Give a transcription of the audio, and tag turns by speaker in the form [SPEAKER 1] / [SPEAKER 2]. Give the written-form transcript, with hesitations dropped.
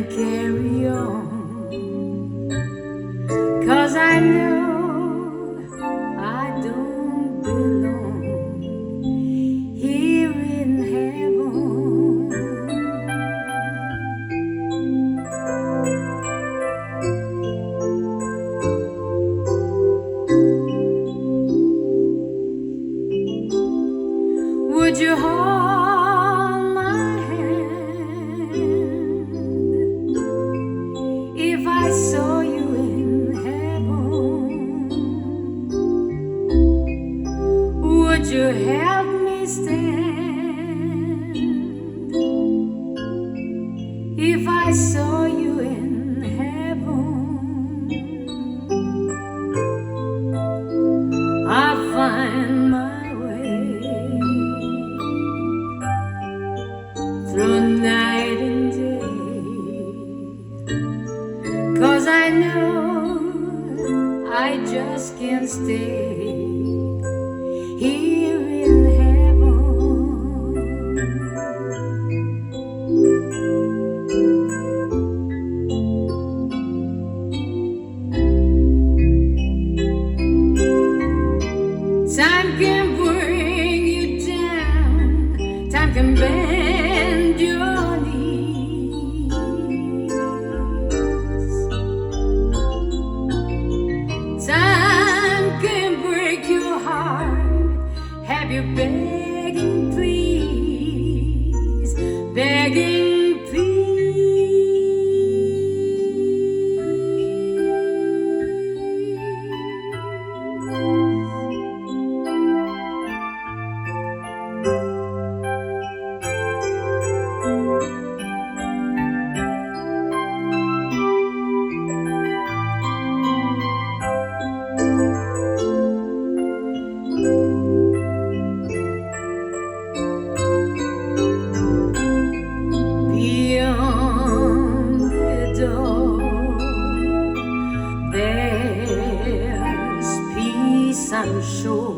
[SPEAKER 1] and carry on, 'cause I know I don't belong here in heaven. Would you hold my hand if I saw you in heaven? Would you help me stand if I saw you in heaven? I find my way through night and day, 'cause I know I just can't stay here in heaven. Time can bring you down, time can bend your knees, time can break your heart, have you begging please, begging please. Beyond the door, there's peace, I'm sure.